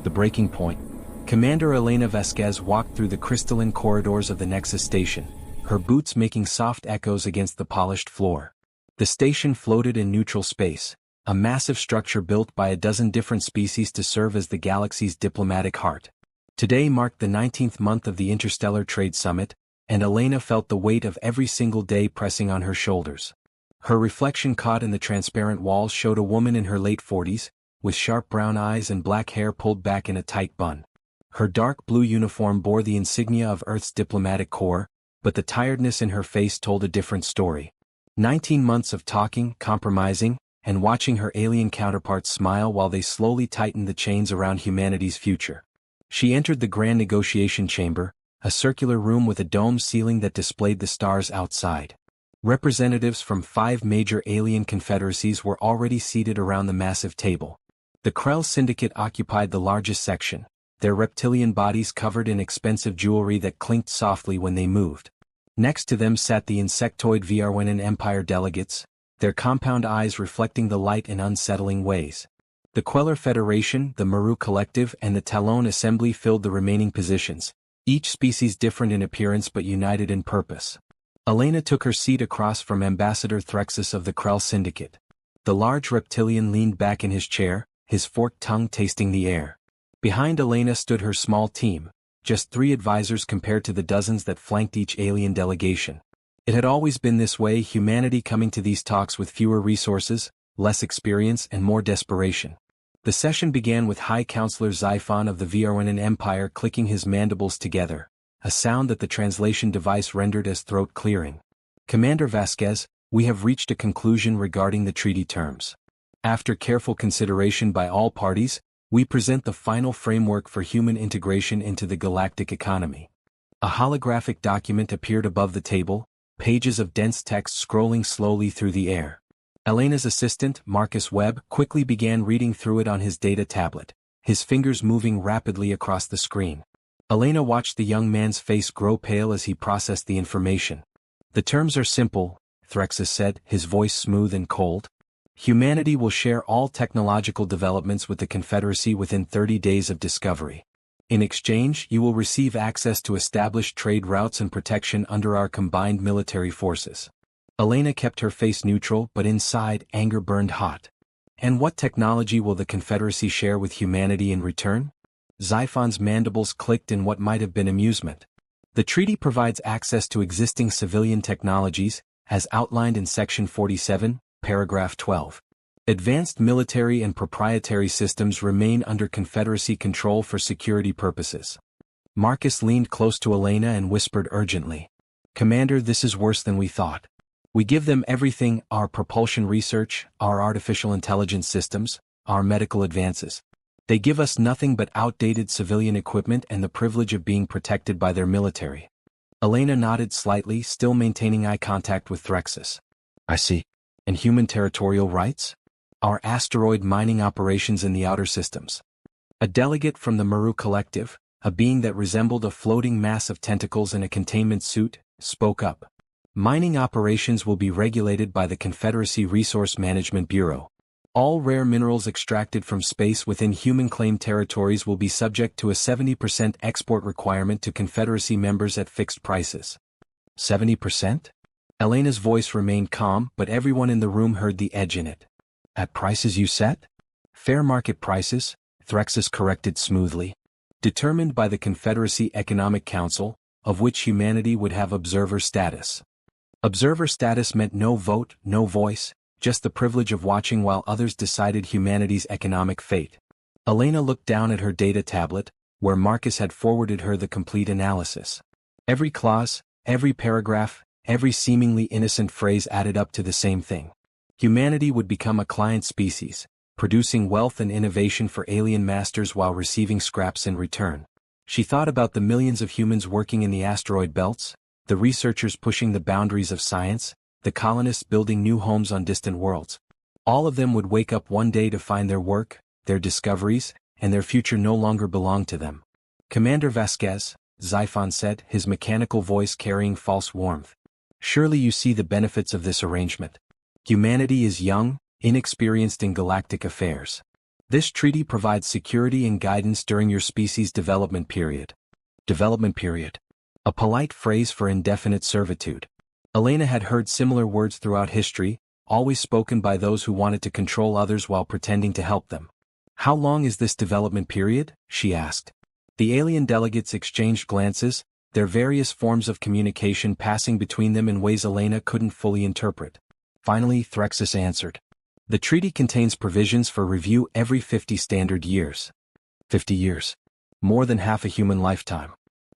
The breaking point. Commander Elena Vasquez walked through the crystalline corridors of the Nexus station, her boots making soft echoes against the polished floor. The station floated in neutral space, a massive structure built by a dozen different species to serve as the galaxy's diplomatic heart. Today marked the 19th month of the Interstellar Trade Summit, and Elena felt the weight of every single day pressing on her shoulders. Her reflection caught in the transparent walls showed a woman in her late 40s, with sharp brown eyes and black hair pulled back in a tight bun. Her dark blue uniform bore the insignia of Earth's diplomatic corps, but the tiredness in her face told a different story. 19 months of talking, compromising, and watching her alien counterparts smile while they slowly tightened the chains around humanity's future. She entered the grand negotiation chamber, a circular room with a dome ceiling that displayed the stars outside. Representatives from 5 major alien confederacies were already seated around the massive table. The Krell Syndicate occupied the largest section, their reptilian bodies covered in expensive jewelry that clinked softly when they moved. Next to them sat the insectoid Vrwenen Empire delegates, their compound eyes reflecting the light in unsettling ways. The Queller Federation, the Maru Collective, and the Talon Assembly filled the remaining positions, each species different in appearance but united in purpose. Elena took her seat across from Ambassador Threxus of the Krell Syndicate. The large reptilian leaned back in his chair, his forked tongue tasting the air. Behind Elena stood her small team, just 3 advisors compared to the dozens that flanked each alien delegation. It had always been this way, humanity coming to these talks with fewer resources, less experience, and more desperation. The session began with High Counselor Xiphon of the Vrwenen Empire clicking his mandibles together, a sound that the translation device rendered as throat-clearing. Commander Vasquez, we have reached a conclusion regarding the treaty terms. After careful consideration by all parties, we present the final framework for human integration into the galactic economy. A holographic document appeared above the table, pages of dense text scrolling slowly through the air. Elena's assistant, Marcus Webb, quickly began reading through it on his data tablet, his fingers moving rapidly across the screen. Elena watched the young man's face grow pale as he processed the information. The terms are simple, Threxus said, his voice smooth and cold. Humanity will share all technological developments with the Confederacy within 30 days of discovery. In exchange, you will receive access to established trade routes and protection under our combined military forces. Elena kept her face neutral, but inside, anger burned hot. And what technology will the Confederacy share with humanity in return? Xiphon's mandibles clicked in what might have been amusement. The treaty provides access to existing civilian technologies, as outlined in Section 47, Paragraph 12. Advanced military and proprietary systems remain under Confederacy control for security purposes. Marcus leaned close to Elena and whispered urgently. Commander, this is worse than we thought. We give them everything, our propulsion research, our artificial intelligence systems, our medical advances. They give us nothing but outdated civilian equipment and the privilege of being protected by their military. Elena nodded slightly, still maintaining eye contact with Threxus. I see. And human territorial rights? Our asteroid mining operations in the outer systems. A delegate from the Maru Collective, a being that resembled a floating mass of tentacles in a containment suit, spoke up. Mining operations will be regulated by the Confederacy Resource Management Bureau. All rare minerals extracted from space within human-claimed territories will be subject to a 70% export requirement to Confederacy members at fixed prices. 70%? Elena's voice remained calm, but everyone in the room heard the edge in it. At prices you set? Fair market prices, Threxus corrected smoothly. Determined by the Confederacy Economic Council, of which humanity would have observer status. Observer status meant no vote, no voice, just the privilege of watching while others decided humanity's economic fate. Elena looked down at her data tablet, where Marcus had forwarded her the complete analysis. Every clause, every paragraph, every seemingly innocent phrase added up to the same thing. Humanity would become a client species, producing wealth and innovation for alien masters while receiving scraps in return. She thought about the millions of humans working in the asteroid belts, the researchers pushing the boundaries of science, the colonists building new homes on distant worlds. All of them would wake up one day to find their work, their discoveries, and their future no longer belonged to them. Commander Vasquez, Xiphon said, his mechanical voice carrying false warmth. Surely you see the benefits of this arrangement. Humanity is young, inexperienced in galactic affairs. This treaty provides security and guidance during your species' development period. Development period. A polite phrase for indefinite servitude. Elena had heard similar words throughout history, always spoken by those who wanted to control others while pretending to help them. How long is this development period? She asked. The alien delegates exchanged glances, their various forms of communication passing between them in ways Elena couldn't fully interpret. Finally, Threxus answered. The treaty contains provisions for review every 50 standard years. 50 years. More than half a human lifetime.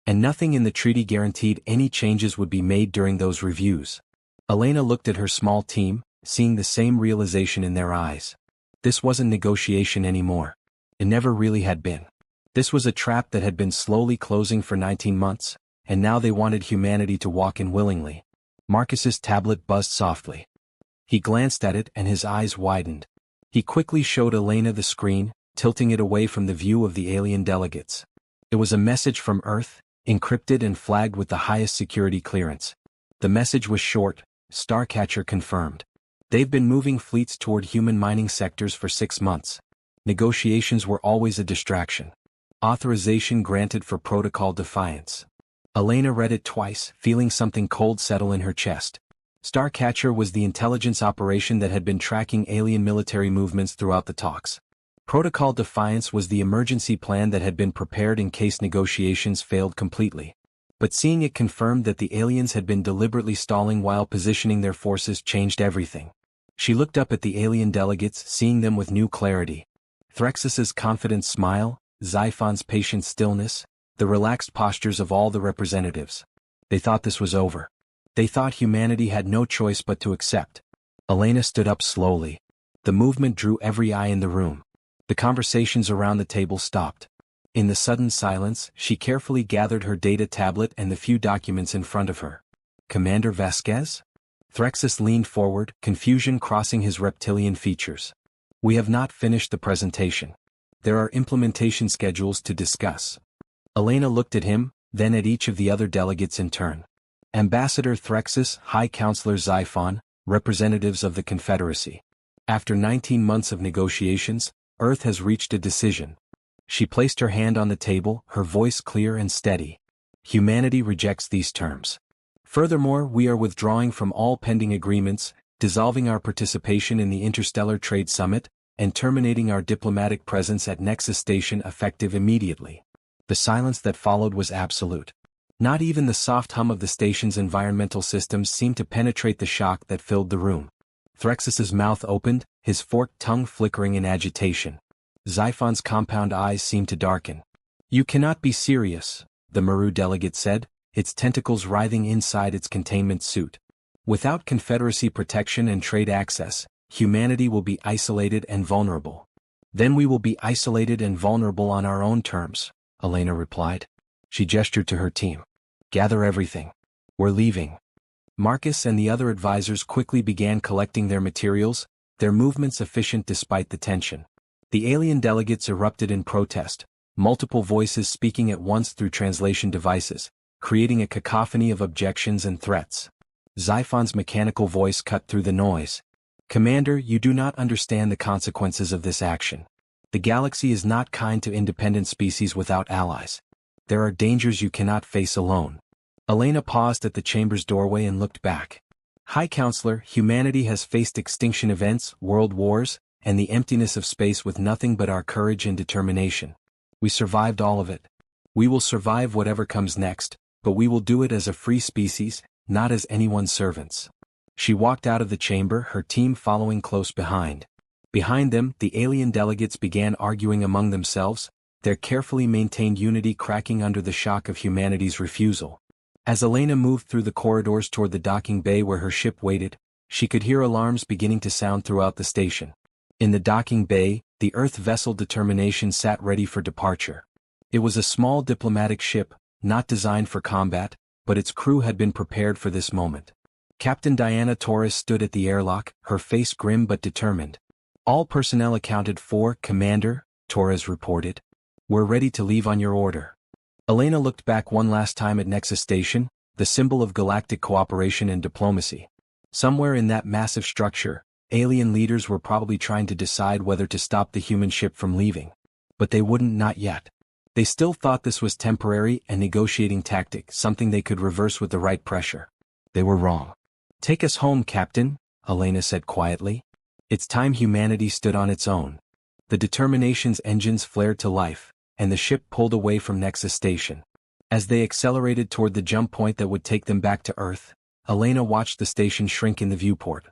And nothing in the treaty guaranteed any changes would be made during those reviews. Elena looked at her small team, seeing the same realization in their eyes. This wasn't negotiation anymore. It never really had been. This was a trap that had been slowly closing for 19 months, and now they wanted humanity to walk in willingly. Marcus's tablet buzzed softly. He glanced at it and his eyes widened. He quickly showed Elena the screen, tilting it away from the view of the alien delegates. It was a message from Earth, encrypted and flagged with the highest security clearance. The message was short: Starcatcher confirmed. They've been moving fleets toward human mining sectors for 6 months. Negotiations were always a distraction. Authorization granted for protocol defiance. Elena read it twice, feeling something cold settle in her chest. Starcatcher was the intelligence operation that had been tracking alien military movements throughout the talks. Protocol Defiance was the emergency plan that had been prepared in case negotiations failed completely. But seeing it confirmed that the aliens had been deliberately stalling while positioning their forces changed everything. She looked up at the alien delegates, seeing them with new clarity. Threxus's confident smile, Xiphon's patient stillness, the relaxed postures of all the representatives. They thought this was over. They thought humanity had no choice but to accept. Elena stood up slowly. The movement drew every eye in the room. The conversations around the table stopped. In the sudden silence, she carefully gathered her data tablet and the few documents in front of her. Commander Vasquez? Threxus leaned forward, confusion crossing his reptilian features. We have not finished the presentation. There are implementation schedules to discuss. Elena looked at him, then at each of the other delegates in turn. Ambassador Threxus, High Counselor Xiphon, representatives of the Confederacy. After 19 months of negotiations, Earth has reached a decision. She placed her hand on the table, her voice clear and steady. Humanity rejects these terms. Furthermore, we are withdrawing from all pending agreements, dissolving our participation in the Interstellar Trade Summit, and terminating our diplomatic presence at Nexus Station effective immediately. The silence that followed was absolute. Not even the soft hum of the station's environmental systems seemed to penetrate the shock that filled the room. Threxus's mouth opened, his forked tongue flickering in agitation. Xiphon's compound eyes seemed to darken. You cannot be serious, the Maru delegate said, its tentacles writhing inside its containment suit. Without Confederacy protection and trade access, humanity will be isolated and vulnerable. Then we will be isolated and vulnerable on our own terms, Elena replied. She gestured to her team. Gather everything. We're leaving. Marcus and the other advisors quickly began collecting their materials, their movements efficient despite the tension. The alien delegates erupted in protest, multiple voices speaking at once through translation devices, creating a cacophony of objections and threats. Xiphon's mechanical voice cut through the noise. Commander, you do not understand the consequences of this action. The galaxy is not kind to independent species without allies. There are dangers you cannot face alone. Elena paused at the chamber's doorway and looked back. High Counselor, humanity has faced extinction events, world wars, and the emptiness of space with nothing but our courage and determination. We survived all of it. We will survive whatever comes next, but we will do it as a free species, not as anyone's servants. She walked out of the chamber, her team following close behind. Behind them, the alien delegates began arguing among themselves, their carefully maintained unity cracking under the shock of humanity's refusal. As Elena moved through the corridors toward the docking bay where her ship waited, she could hear alarms beginning to sound throughout the station. In the docking bay, the Earth vessel Determination sat ready for departure. It was a small diplomatic ship, not designed for combat, but its crew had been prepared for this moment. Captain Diana Torres stood at the airlock, her face grim but determined. All personnel accounted for, Commander, Torres reported. We're ready to leave on your order. Elena looked back one last time at Nexus Station, the symbol of galactic cooperation and diplomacy. Somewhere in that massive structure, Alien leaders were probably trying to decide whether to stop the human ship from leaving. But they wouldn't, not yet. They still thought this was temporary and negotiating tactic, something they could reverse with the right pressure. They were wrong. "Take us home, Captain," Elena said quietly. It's time humanity stood on its own. The Determination's engines flared to life, and the ship pulled away from Nexus Station. As they accelerated toward the jump point that would take them back to Earth, Elena watched the station shrink in the viewport.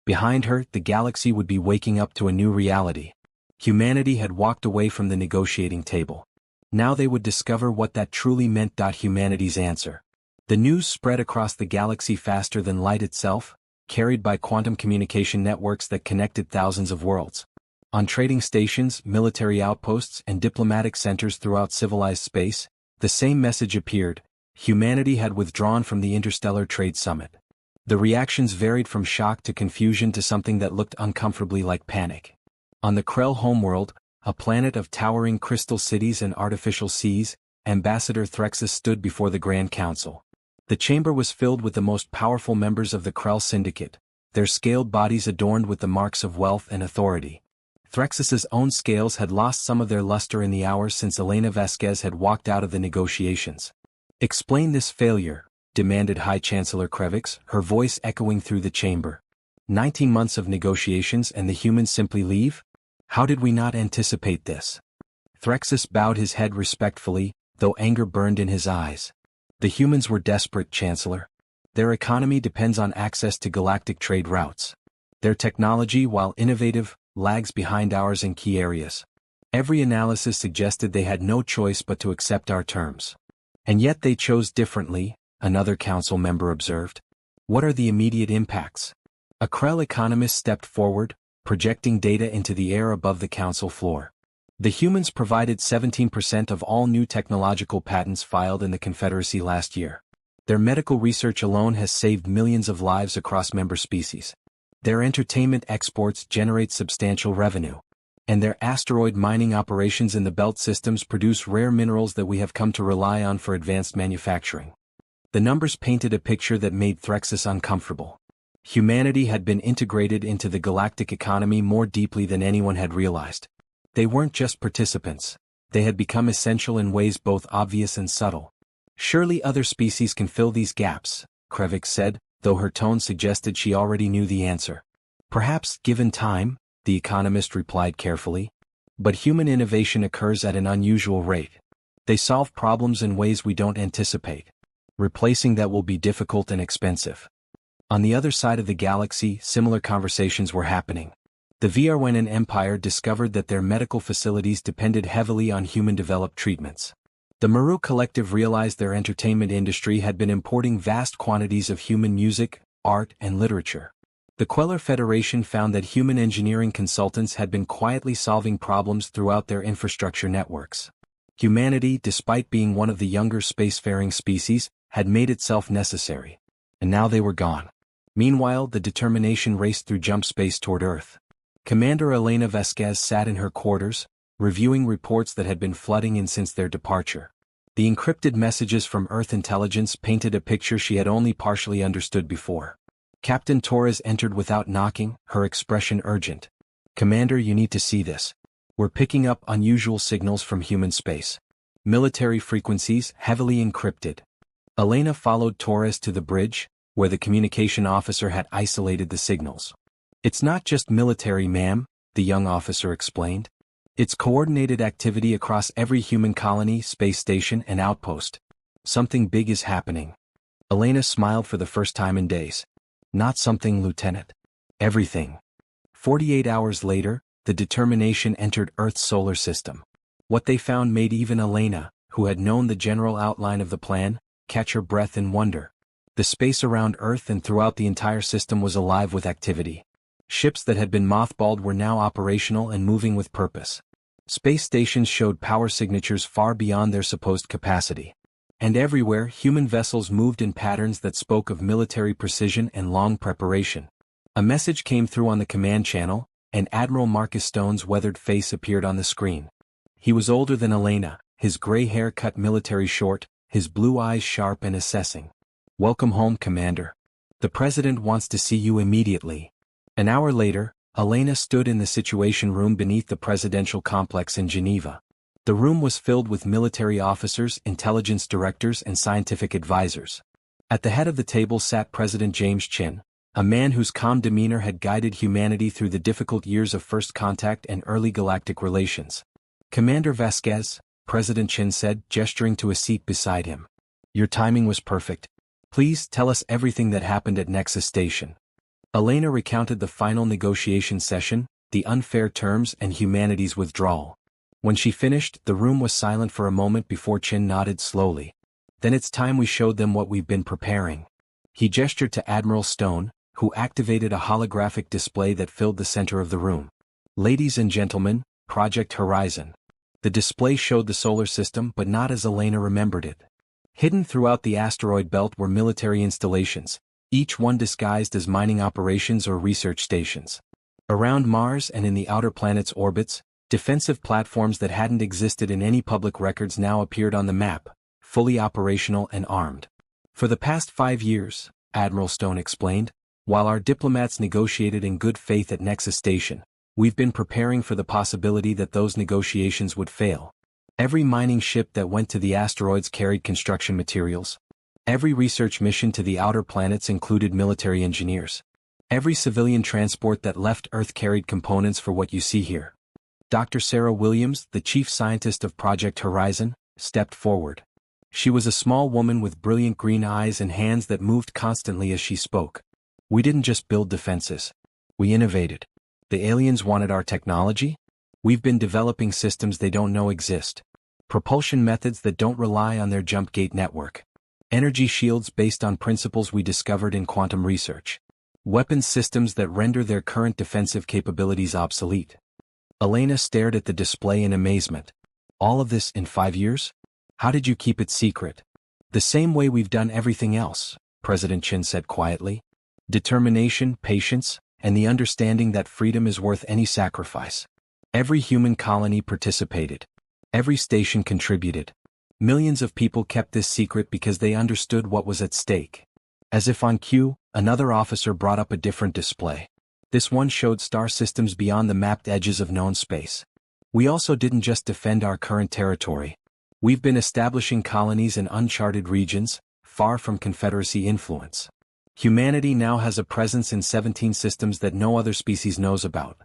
Behind her, the galaxy would be waking up to a new reality. Humanity had walked away from the negotiating table. Now they would discover what that truly meant. Humanity's answer. The news spread across the galaxy faster than light itself, carried by quantum communication networks that connected thousands of worlds. On trading stations, military outposts, and diplomatic centers throughout civilized space, the same message appeared: humanity had withdrawn from the Interstellar Trade Summit. The reactions varied from shock to confusion to something that looked uncomfortably like panic. On the Krell homeworld, a planet of towering crystal cities and artificial seas, Ambassador Threxus stood before the Grand Council. The chamber was filled with the most powerful members of the Krell Syndicate, their scaled bodies adorned with the marks of wealth and authority. Threxus's own scales had lost some of their luster in the hours since Elena Vasquez had walked out of the negotiations. "Explain this failure," demanded High Chancellor Krevix, her voice echoing through the chamber. 19 months of negotiations and the humans simply leave? How did we not anticipate this? Threxus bowed his head respectfully, though anger burned in his eyes. The humans were desperate, Chancellor. Their economy depends on access to galactic trade routes. Their technology, while innovative, lags behind ours in key areas. Every analysis suggested they had no choice but to accept our terms. And yet they chose differently, another council member observed. What are the immediate impacts? A Krell economist stepped forward, projecting data into the air above the council floor. The humans provided 17% of all new technological patents filed in the Confederacy last year. Their medical research alone has saved millions of lives across member species. Their entertainment exports generate substantial revenue. And their asteroid mining operations in the belt systems produce rare minerals that we have come to rely on for advanced manufacturing. The numbers painted a picture that made Threxus uncomfortable. Humanity had been integrated into the galactic economy more deeply than anyone had realized. They weren't just participants. They had become essential in ways both obvious and subtle. "Surely other species can fill these gaps," Krevix said, though her tone suggested she already knew the answer. "Perhaps, given time," the economist replied carefully. "But human innovation occurs at an unusual rate. They solve problems in ways we don't anticipate. Replacing that will be difficult and expensive." On the other side of the galaxy, similar conversations were happening. The Vrwenen Empire discovered that their medical facilities depended heavily on human-developed treatments. The Maru Collective realized their entertainment industry had been importing vast quantities of human music, art, and literature. The Queller Federation found that human engineering consultants had been quietly solving problems throughout their infrastructure networks. Humanity, despite being one of the younger spacefaring species, had made itself necessary. And now they were gone. Meanwhile, the Determination raced through jump space toward Earth. Commander Elena Vasquez sat in her quarters, reviewing reports that had been flooding in since their departure. The encrypted messages from Earth intelligence painted a picture she had only partially understood before. Captain Torres entered without knocking, her expression urgent. "Commander, you need to see this. We're picking up unusual signals from human space. Military frequencies, heavily encrypted." Elena followed Torres to the bridge, where the communication officer had isolated the signals. "It's not just military, ma'am," the young officer explained. "It's coordinated activity across every human colony, space station, and outpost. Something big is happening." Elena smiled for the first time in days. "Not something, Lieutenant. Everything." 48 hours later, the Determination entered Earth's solar system. What they found made even Elena, who had known the general outline of the plan, catch her breath in wonder. The space around Earth and throughout the entire system was alive with activity. Ships that had been mothballed were now operational and moving with purpose. Space stations showed power signatures far beyond their supposed capacity. And everywhere, human vessels moved in patterns that spoke of military precision and long preparation. A message came through on the command channel, and Admiral Marcus Stone's weathered face appeared on the screen. He was older than Elena, his gray hair cut military short, his blue eyes sharp and assessing. "Welcome home, Commander. The President wants to see you immediately." An hour later, Elena stood in the Situation Room beneath the presidential complex in Geneva. The room was filled with military officers, intelligence directors, and scientific advisors. At the head of the table sat President James Chin, a man whose calm demeanor had guided humanity through the difficult years of first contact and early galactic relations. "Commander Vasquez," President Chin said, gesturing to a seat beside him. "Your timing was perfect. Please tell us everything that happened at Nexus Station." Elena recounted the final negotiation session, the unfair terms, and humanity's withdrawal. When she finished, the room was silent for a moment before Chin nodded slowly. "Then it's time we showed them what we've been preparing." He gestured to Admiral Stone, who activated a holographic display that filled the center of the room. "Ladies and gentlemen, Project Horizon." The display showed the solar system, but not as Elena remembered it. Hidden throughout the asteroid belt were military installations, each one disguised as mining operations or research stations. Around Mars and in the outer planets' orbits, defensive platforms that hadn't existed in any public records now appeared on the map, fully operational and armed. "For the past 5 years," Admiral Stone explained, "while our diplomats negotiated in good faith at Nexus Station, we've been preparing for the possibility that those negotiations would fail. Every mining ship that went to the asteroids carried construction materials. Every research mission to the outer planets included military engineers. Every civilian transport that left Earth carried components for what you see here." Dr. Sarah Williams, the chief scientist of Project Horizon, stepped forward. She was a small woman with brilliant green eyes and hands that moved constantly as she spoke. "We didn't just build defenses. We innovated. The aliens wanted our technology? We've been developing systems they don't know exist. Propulsion methods that don't rely on their jump gate network. Energy shields based on principles we discovered in quantum research. Weapons systems that render their current defensive capabilities obsolete." Elena stared at the display in amazement. "All of this in 5 years? How did you keep it secret?" "The same way we've done everything else," President Chin said quietly. "Determination, patience, and the understanding that freedom is worth any sacrifice. Every human colony participated. Every station contributed. Millions of people kept this secret because they understood what was at stake." As if on cue, another officer brought up a different display. This one showed star systems beyond the mapped edges of known space. "We also didn't just defend our current territory. We've been establishing colonies in uncharted regions, far from Confederacy influence. Humanity now has a presence in 17 systems that no other species knows about.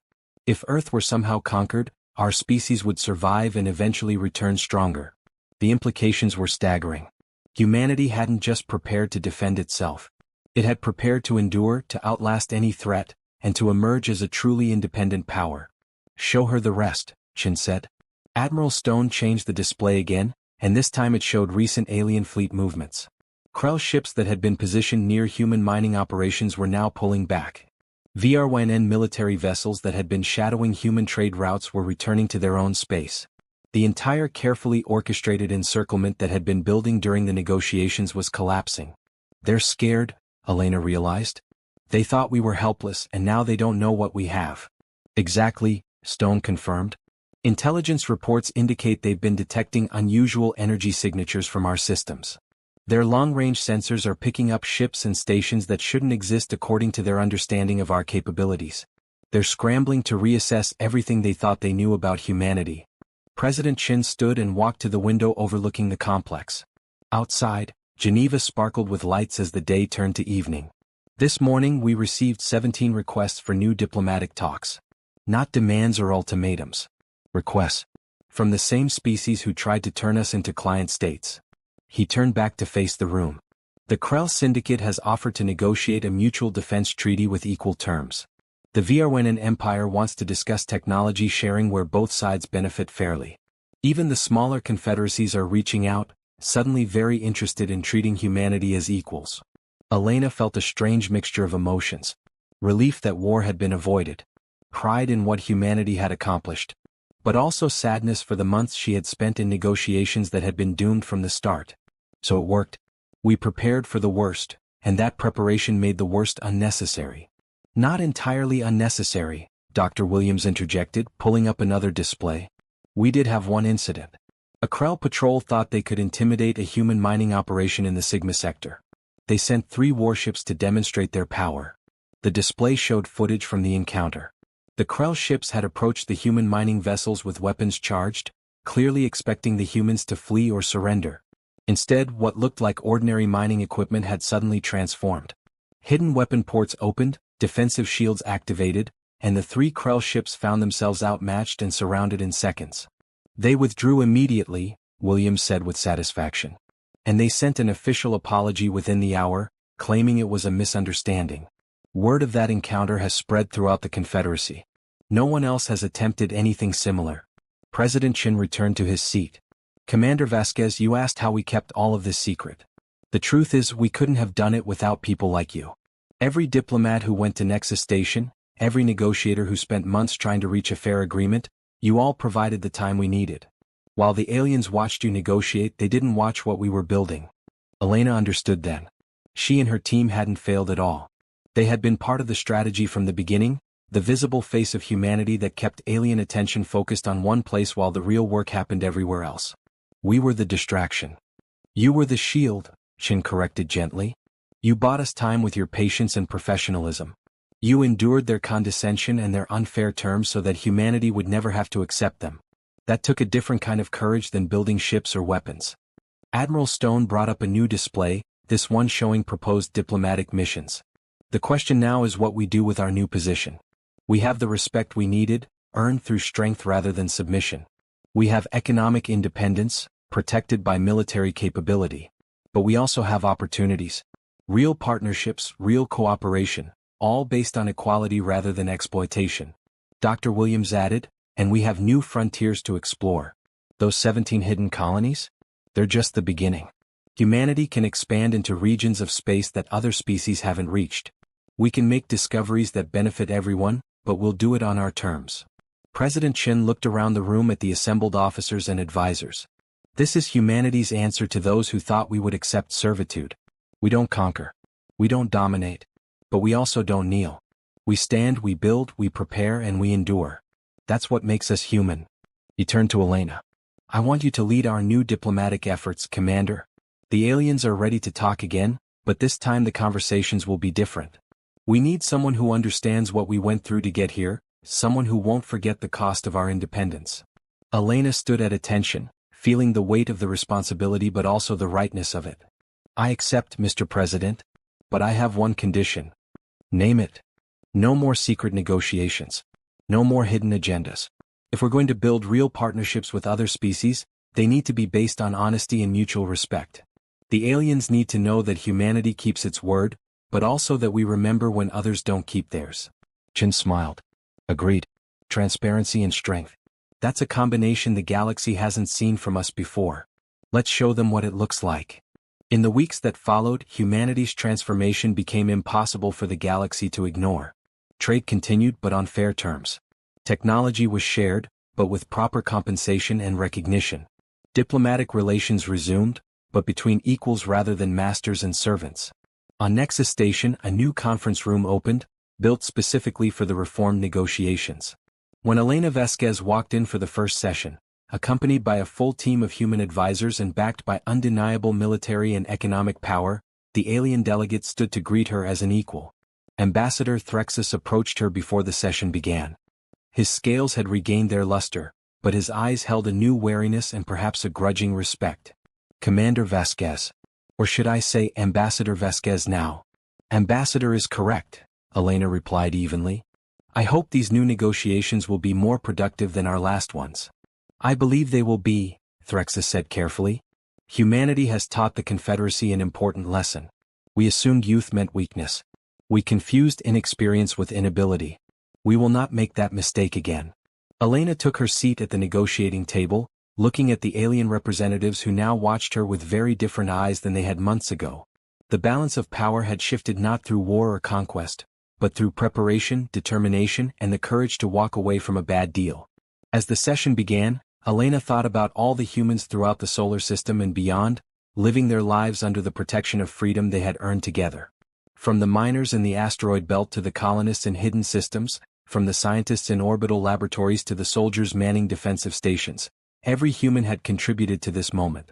If Earth were somehow conquered, our species would survive and eventually return stronger." The implications were staggering. Humanity hadn't just prepared to defend itself. It had prepared to endure, to outlast any threat, and to emerge as a truly independent power. "Show her the rest," Chin said. Admiral Stone changed the display again, and this time it showed recent alien fleet movements. Krell ships that had been positioned near human mining operations were now pulling back. VRYN military vessels that had been shadowing human trade routes were returning to their own space. The entire carefully orchestrated encirclement that had been building during the negotiations was collapsing. "They're scared," Elena realized. "They thought we were helpless and now they don't know what we have." "Exactly," Stone confirmed. "Intelligence reports indicate they've been detecting unusual energy signatures from our systems. Their long-range sensors are picking up ships and stations that shouldn't exist according to their understanding of our capabilities. They're scrambling to reassess everything they thought they knew about humanity." President Chin stood and walked to the window overlooking the complex. Outside, Geneva sparkled with lights as the day turned to evening. "This morning we received 17 requests for new diplomatic talks. Not demands or ultimatums. Requests. From the same species who tried to turn us into client states." He turned back to face the room. "The Krell Syndicate has offered to negotiate a mutual defense treaty with equal terms. The VRWN Empire wants to discuss technology sharing where both sides benefit fairly. Even the smaller confederacies are reaching out, suddenly very interested in treating humanity as equals." Elena felt a strange mixture of emotions. Relief that war had been avoided. Pride in what humanity had accomplished. But also sadness for the months she had spent in negotiations that had been doomed from the start. So it worked. "We prepared for the worst, and that preparation made the worst unnecessary." "Not entirely unnecessary," Dr. Williams interjected, pulling up another display. "We did have one incident. A Krell patrol thought they could intimidate a human mining operation in the Sigma sector. They sent 3 warships to demonstrate their power. The display showed footage from the encounter. The Krell ships had approached the human mining vessels with weapons charged, clearly expecting the humans to flee or surrender. Instead, what looked like ordinary mining equipment had suddenly transformed. Hidden weapon ports opened, defensive shields activated, and the 3 Krell ships found themselves outmatched and surrounded in seconds. They withdrew immediately, Williams said with satisfaction. And they sent an official apology within the hour, claiming it was a misunderstanding. Word of that encounter has spread throughout the Confederacy. No one else has attempted anything similar. President Chin returned to his seat. Commander Vasquez, you asked how we kept all of this secret. The truth is, we couldn't have done it without people like you. Every diplomat who went to Nexus Station, every negotiator who spent months trying to reach a fair agreement, you all provided the time we needed. While the aliens watched you negotiate, they didn't watch what we were building. Elena understood then. She and her team hadn't failed at all. They had been part of the strategy from the beginning, the visible face of humanity that kept alien attention focused on one place while the real work happened everywhere else. We were the distraction. You were the shield, Chin corrected gently. You bought us time with your patience and professionalism. You endured their condescension and their unfair terms so that humanity would never have to accept them. That took a different kind of courage than building ships or weapons. Admiral Stone brought up a new display, this one showing proposed diplomatic missions. The question now is what we do with our new position. We have the respect we needed, earned through strength rather than submission. We have economic independence, protected by military capability. But we also have opportunities. Real partnerships, real cooperation, all based on equality rather than exploitation. Dr. Williams added, and we have new frontiers to explore. Those 17 hidden colonies? They're just the beginning. Humanity can expand into regions of space that other species haven't reached. We can make discoveries that benefit everyone, but we'll do it on our terms. President Chin looked around the room at the assembled officers and advisors. This is humanity's answer to those who thought we would accept servitude. We don't conquer. We don't dominate. But we also don't kneel. We stand, we build, we prepare, and we endure. That's what makes us human. He turned to Elena. I want you to lead our new diplomatic efforts, Commander. The aliens are ready to talk again, but this time the conversations will be different. We need someone who understands what we went through to get here, someone who won't forget the cost of our independence. Elena stood at attention, feeling the weight of the responsibility but also the rightness of it. I accept, Mr. President. But I have one condition. Name it. No more secret negotiations. No more hidden agendas. If we're going to build real partnerships with other species, they need to be based on honesty and mutual respect. The aliens need to know that humanity keeps its word, but also that we remember when others don't keep theirs. Chin smiled. Agreed. Transparency and strength. That's a combination the galaxy hasn't seen from us before. Let's show them what it looks like. In the weeks that followed, humanity's transformation became impossible for the galaxy to ignore. Trade continued but on fair terms. Technology was shared, but with proper compensation and recognition. Diplomatic relations resumed, but between equals rather than masters and servants. On Nexus Station, a new conference room opened, built specifically for the reform negotiations. When Elena Vasquez walked in for the first session, accompanied by a full team of human advisors and backed by undeniable military and economic power, the alien delegate stood to greet her as an equal. Ambassador Threxus approached her before the session began. His scales had regained their luster, but his eyes held a new wariness and perhaps a grudging respect. Commander Vasquez. Or should I say Ambassador Vasquez now? Ambassador is correct, Elena replied evenly. I hope these new negotiations will be more productive than our last ones. I believe they will be, Threxus said carefully. Humanity has taught the Confederacy an important lesson. We assumed youth meant weakness. We confused inexperience with inability. We will not make that mistake again. Elena took her seat at the negotiating table, looking at the alien representatives who now watched her with very different eyes than they had months ago. The balance of power had shifted not through war or conquest, but through preparation, determination, and the courage to walk away from a bad deal. As the session began, Elena thought about all the humans throughout the solar system and beyond, living their lives under the protection of freedom they had earned together. From the miners in the asteroid belt to the colonists in hidden systems, from the scientists in orbital laboratories to the soldiers manning defensive stations, every human had contributed to this moment.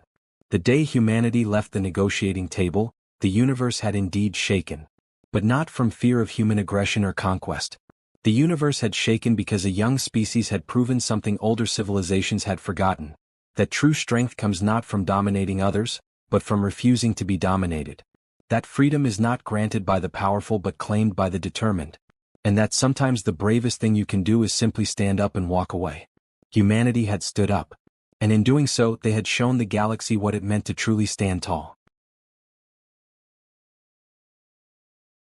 The day humanity left the negotiating table, the universe had indeed shaken. But not from fear of human aggression or conquest. The universe had shaken because a young species had proven something older civilizations had forgotten, that true strength comes not from dominating others, but from refusing to be dominated. That freedom is not granted by the powerful but claimed by the determined. And that sometimes the bravest thing you can do is simply stand up and walk away. Humanity had stood up. And in doing so, they had shown the galaxy what it meant to truly stand tall.